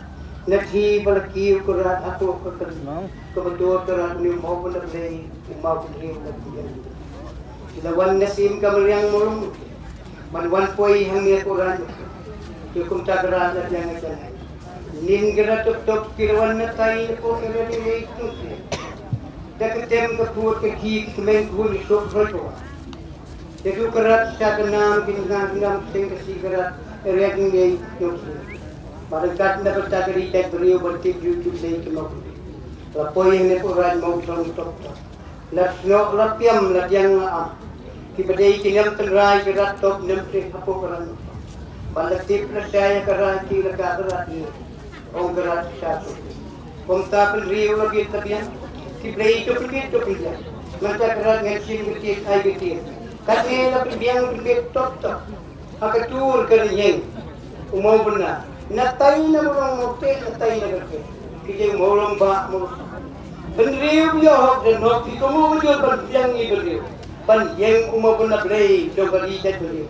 Nanti balaki kerat aku kebetul kerat ni mau benar dari mau beri dia. Lawan nasim kamar yang murung. Manwan poi hangnya kerat. Dikumta kerat dia yang jenai. Ninggara top kirawan na tayo ko kira ni itu. Deketem ke buat ke ki kemen gul sok roto. Deku kerat sa kenam kinam sing ke sigarat area ni yo. Barakat na bertagri tek beriu bertip YouTube nei kemau. Lapoi ni puran mau trong top. Lasno lapiam ladiang am. Ki bedai kinam tenrai kerat top nem se hapo keran. Balatip na saya keran ki laka kerat ni. Orang berat satu. Komta penriu lagi tabian. Kiblai itu pergi. Masa kerat ngesin betis ai betis. Katnya lapis biang berbet top. Hakatur kerjeng. Umau benar. Natai na orang motel natai na kerja. Kita mau lomba mau. Penriu dia hok dan hok itu mau jual berbiang ini beliau. Pan yang umau benar beli coba lihat beliau.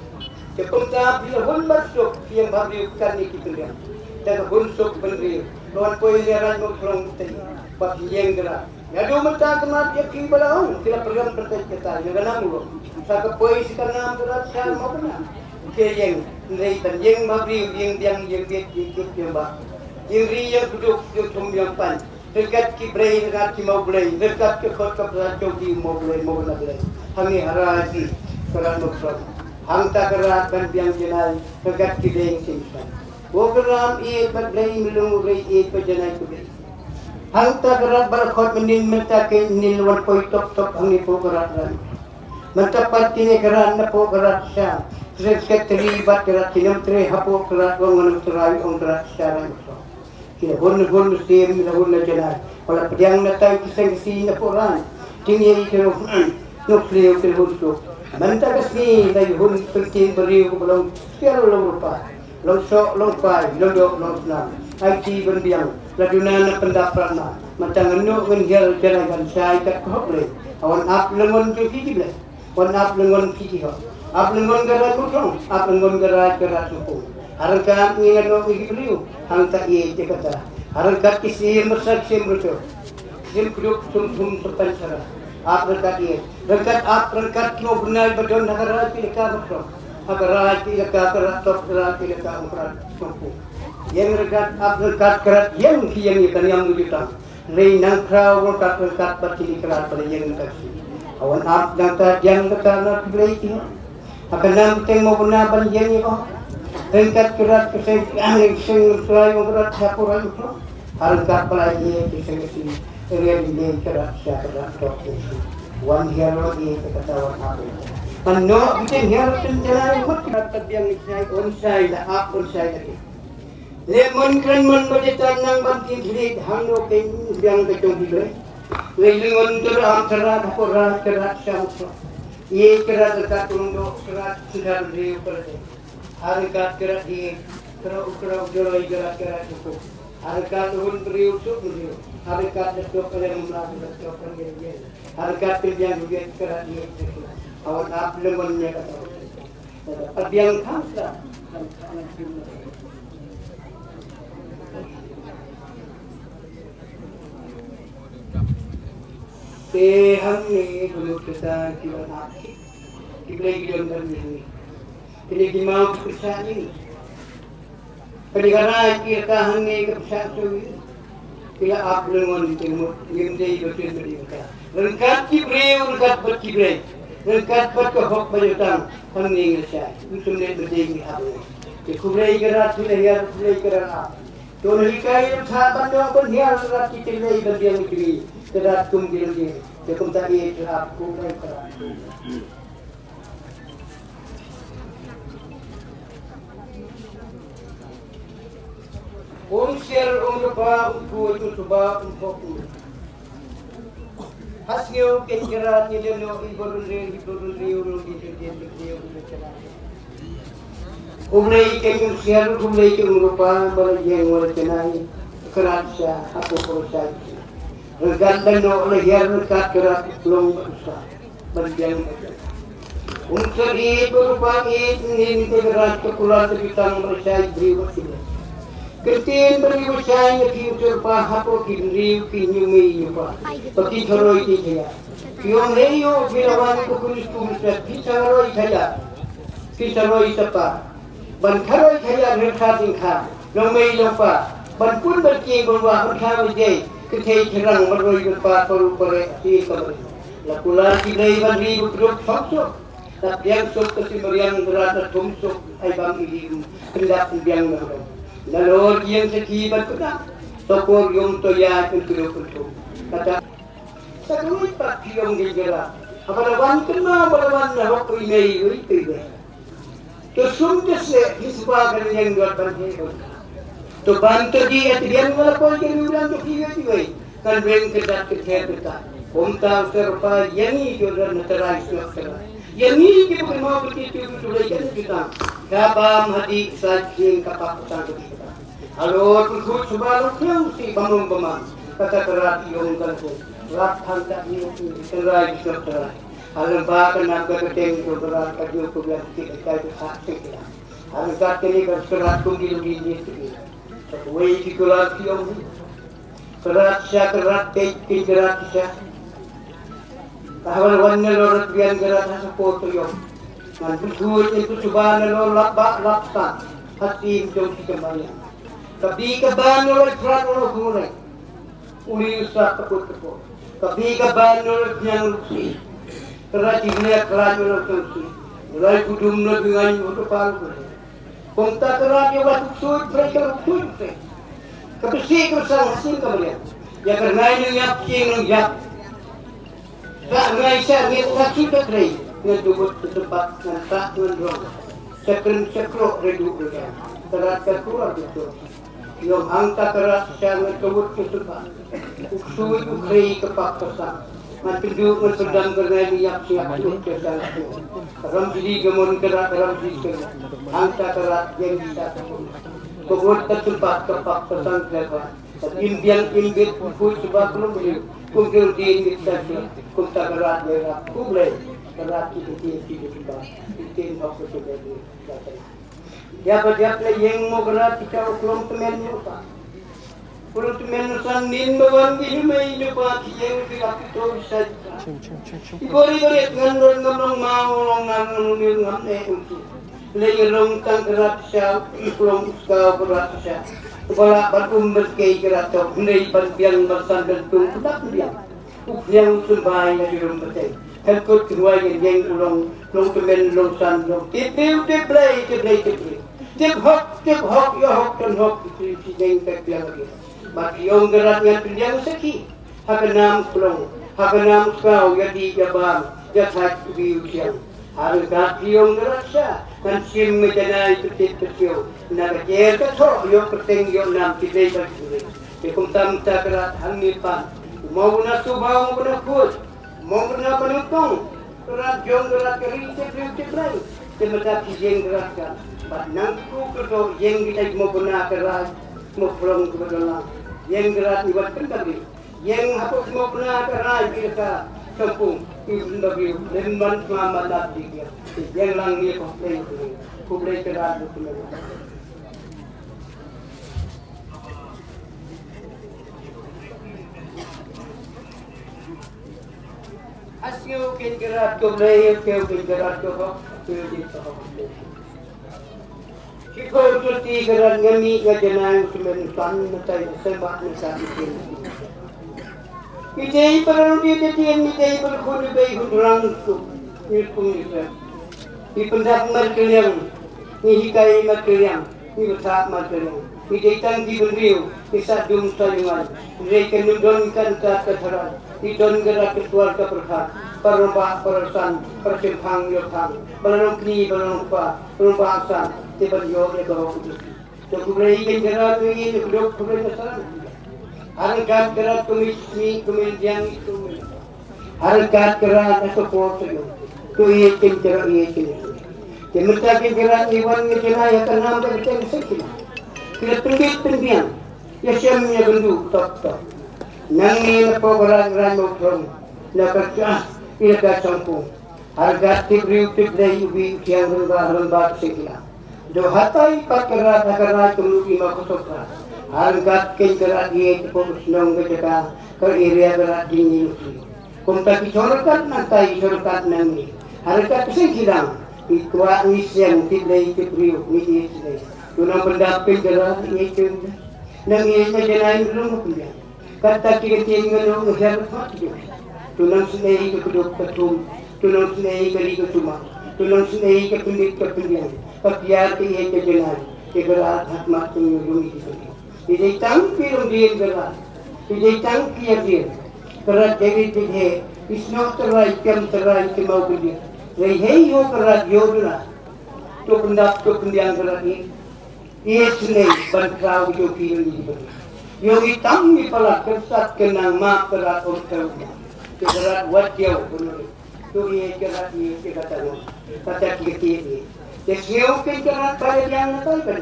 Komta bila hon masuk yang baru kan ni kita lihat. Dan bunsuk beri, lawan poin yang mau tolong kita, pak yang gerak. Yado mata kemat ya kibalang, kita program pertanyaan kita, yang kenal mulu. Saka poin sekarang gerak saya mau benar. Okey yang dari dan yang mabri yang bet yang ba. Yang ri yang duduk tum yang pan. Dekat ki brei dekat ki mau brei dekat ki khot ka prajo ki mau na brei. Hangi haraji karan mukram. Hang ta karat ban biang jenai dekat ki deng simpan. Wo karam e bat brei milung brei e pa jenai ku brei. Hang ta karat bar khot menin menta ke nil wan poi top hangi po karat ran. Menta patine karat na po karat sya. Sek terlibat kerat kinam tre hapo kerat wangan terai on kerat secara itu. Kira hon stem na hon jalan. Wala pedang na tay kisang si na poran. Tinggi kero no fleo kero hon. Manta kasi na hon penting beriu ko belum kero long rupa. Long sok long pai long dok long senam. IT berbiang laduna na pendapat na. Manta ngeno ngenggel jalan kan sai kat hok le. Awan ap lengon tu kiki le. Wan ap lengon kiki hok. Ap lengon gerak kutong, ap lengon gerak suku. Harkat ni ngano beliau, hang tak ye kata. Harkat kisi mersak sim betul. Sim kuduk tum tepan sara. Ap harkat ye. Harkat no benar betul negara pilika betul. Negara pilika kerat top kerat pilika kerat suku. Yang harkat kerat yang ikan yang juta. Lei nang krau harkat pati kerat pada yang taksi. Awan ap data yang kata nak beli ini. Akan namteng mau penaban yang itu, tingkat kerat kesehatan sing selain kerat sapuran itu, harga pelajari kesehatan ini kerat kerat dokter. Wan hero ini ketahuan apa? Mano bikin hero penjara ikut kerat yang saya onsai dah onsai lagi. Lemon keren berdetak nang banting jerit hangno ken biang kecong hidup. Lelingon kerat kerat sapuran. Ye kerat dekat tunduk kerat sudah beriu perde. Harga kerat ye kerau joloi kerat cukup. Harga turun beriu suk beriu. Harga dekat yang melaku dekat yang harga kerjaan juga kerat ye. Awak ap lemonnya kata. Abiang kamsa. Hang ni belum kita kira nak kita lagi dalam ni. Kita gimana percaya ni? Perikara kita hang ni kepercayaan tu. Kita apa lengan timur yang dia betul betul. Lengkap kibrei, lengkap berkibrei, lengkap berkehok berjutang hang ni kepercayaan. Itu ni berdiri apa? Kibrei kerat tu lehar, kibrei kerat apa? Tuan hikai sahabat doa pun hiar kerat kita lehar berdiam kiri. Kerat kumpil dia, dia pun tak ia kerat kumpil kerat. Share lupa itu sebab fokus. Hasil kerat ni dia nak ibarat urut dia bercerai. Kumlei kenyum share kumlei lupa berjeng bercenai kerat sah apa proses. Regat dan lehar regat kerat belum besar berjalan. Unsur itu rupa ini kerat kekulan sebitang bersai beribu sila. Kertin beribu saya kiutur pahapo kinriu kinyumi yupa. Pati tharoi tiya. Kiong reyo bilawan kukulis kumisat kisaroi saya. Kisaroi sapa. Ban tharoi saya rekhating kha. Lomei lopa. Ban pun berki berwa kha wajai. Ketai terang beroi berpa paru pare ti kabar. Lakulan kinai bari grup sok. Tapi yang sok kesimerian berada tumsuk ai bang ilim hendak biang mereka. Lalu yang sekibat kita sokor yung toya kutu. Kata sakit pak yung digera. Apalawan kena apalawan na waktu ini itu. To sumte se hisba yang buat bantu. To bantu dia tiang wala ko yang ulang to kiwi. Kan beng kedat kita. Umta serpa yani jodan terai suara. Yang ini kita mau begitu lagi kita. Kabam hati sajing kapakutan kita. Halo tukut sebaru yang si bangun pemang. Kata kerat yang kalku. Rat hantar ni terai suara. Alam bahkan naga keteng tu berat kaju kubiar kita kaju sakit kita. Alam kat ni kerat kunggil gini tu. Wei kerat yang kerat syak kerat tek kerat syak. Tahun warna lorot biang gerak sesuatu yang Man berkuat itu coba nolak laptan hati jom kembali. Tapi keban nolak berat nolak mulai. Uli usah tekut. Tapi keban nolak yang lusi. Kerana dia kerana nolak lusi. Mulai kudum nolak dengan untuk palu. Kongta kerana dia waktu suit mereka suit. Kepesi kersang hasil kemudian. Ya kerana ini yap cing yap. Tak ngaisa ngetak sudah kerja. Ngedubut ke tempat ngantak ngendrong sekrok redu dia terat keluar itu yang angka terat sangat kebut ke tempat uksui ukrei kepak kesang mantujuk sedang kerana siap ke sana ram jadi gemon kerat ram jadi angka terat yang bisa kebut ke tempat kepak kesang lepas imbiang imbit pun sebab belum beli kumpul di imbit saja kumta kerat dia kumlai kerat itu kita bikin waktu terjadi. Dia yang mau kerat kita ulang temen lupa. Ulang temen sanin bawan ini mai lupa yang kita tahu saja. Ibori ngandong mau ngam untuk. Lagi long tang kerat siap ulang kau kerat siap. Kepala batum berkei kerat kau nei berbiang bersandar tung tak biang. Yang sembahyang di rumah betul. Helkut kedua yang ulang temen long san long tip play tip hok ya hok dan hok itu yang terbiang lagi. Bagi yang gerak yang terbiang seki hakanam pulang hakanam kau jadi jabang jahat di usiang harga yang gerak sah dan sim menjadi itu kecil nak jer ketok yang penting yang nam tidak berdiri. Kekumtam takrat hanipan mau nasu bau menakut. Mau pernah penutong, kerat jong kerat kering cek lain. Sementara jeng keratkan, nangku kedua jeng kita mau pernah kerat, mau pulang ke dalam. Jeng kerat ibat kendali, jeng hapus mau pernah kerat kita kampung ibu bagi lemban selamat lagi dia. Jeng langi kublai kerat itu. Asio kegerak kublai kegerak kau Kiko tuti geran ngami ngajanang sementan matai sembah nasabikin. Idei perlu ditian idei berkhuni bayi hundrang tu ilkum itu. Ipendak markeliang, nihikai markeliang, ibsak markeliang. Idei tangki beriu, isat dum sayungan. Idei kenudon kan tak keteran. Idon gerak keluarga berhak. Perompak peresan, persimpang yothang, belum kini belum pa, perompak asan, tiba yo le kau kudu. So kublai gerak ini hidup kublai kesan. Harkat gerak kumis diang itu. Harkat gerak support itu. Tu ye gerak ye kini. Kemudian gerak iwan ngejena ya kenam berceng sekali. Kita pendiam. Ya siamnya bendu top. Nangi lepo gerak rambut nak kerja. Ia campur. Harga tibriu tiblai ubi yang lembah sekila. Dohatai pakkerat akarat tulu ima kusokra. Harga kenkerat dia fokus nong kejaka area berat dingin usi. Kumta kisorkat nantai sorkat nangi. Harga sekila. Ikwa isian tiblai tibriu ni isle. Tunang pendaping gerak itu. Nangi mejenain belum punya. Kata kiri ngelo ngejar mati. Tunang senai ke kedua ketum, tunang senai ke liga cuma, tunang senai ke pendidikan, kebiar ke ia kejenan, kegerak hikmat mengunjungi itu. Tidak tangki yang dia gerak, tidak tangki yang dia gerak jadi tidak, isnok terai kemau dia. Rehei yo gerak yo dula, tu pendiang gerak ini, ia senai berkau yo kiri itu. Yo hitam ni pala kesat kenang mak gerak orang. Kegerak wajau benar. Tu ia kegerak ni kekatakan. Kata kita ni. Deseu kegerak pada yang natal kan.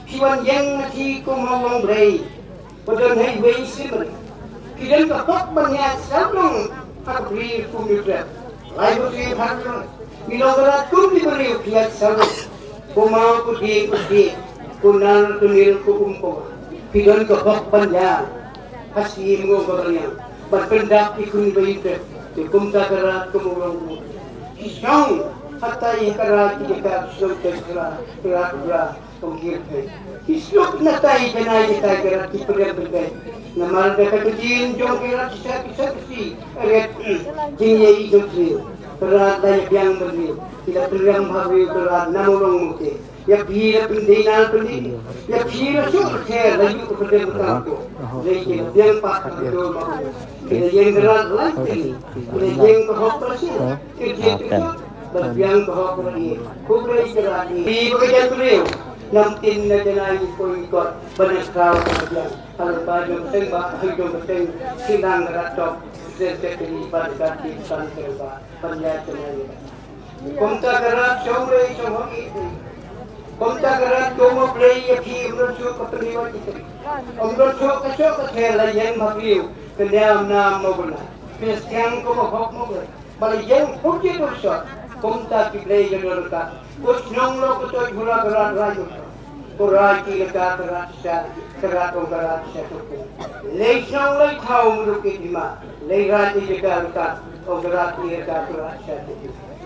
Siwan yang nasi kumawang berai. Padahal hai berai simmer. Kidan ketok banyak sabung. Aku beri kumudra. Lain beri harga. Bila gerak kum diberi kiat sabung. Kumau kudi. Kunal tunil kumpul. Kidan ketok banyak. Hasil mengobarnya. Berpendak ikun berita, hukum tak kerat kemurung. Kisah hatta ikarat kita sudah kerat pengkir Isuk na tayo kanay kita kerat kiprem namal dekat kecil jong kerat kisah si aret jingye jong si kerat daya yang berdiri tidak terang bahwi kerat namulong mute ya bira pendinal pendin ya bira sur kher lagi kepada bertaku lagi yang pak betul kita yang kerat lagi kita yang kehoprasi kita berbiang kehoprasi kubrai kerat di bekerja beliau namtin na janay ko ikot banakaw berbiang kalau baju sembah hidup betul sinang ratok sekali pada di santerba penjajah Komta kerat somre somong itu. Komta kerat komo play ya ki umrosu kapeniwa itu. Umrosu kasok kela yang mabiu kendam nam moguna. Kristian komo hok moguna. Bali yang puji dosa. Komta ki play jodorka. Us nonglo kutoi gula kerat rayu. Kurai ki kerat kerat kerat satu. Lei nong lei thau muruki dima. Lei rati kerat kerat kerat satu.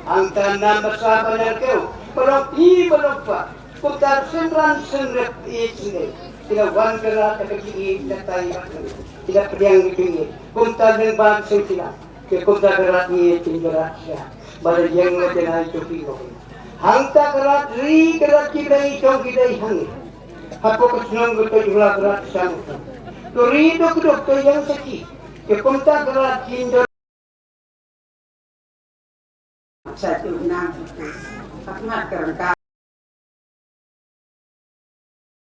Angka nama sahabat kau, belum pak. Kutar sembilan senret ini, tidak wan kerat kecil, tidak tahu, tidak pedang tinggi. Kutar lembang sentilan, kutar kerat ini tinggal saja. Pada yang lepas itu kau. Angka kerat kita hangi. Aku kesenang kita jual kerat sama. Turi itu dokter yang sakit. Kutar kerat tinggal. Satu enam, 4 kerangka.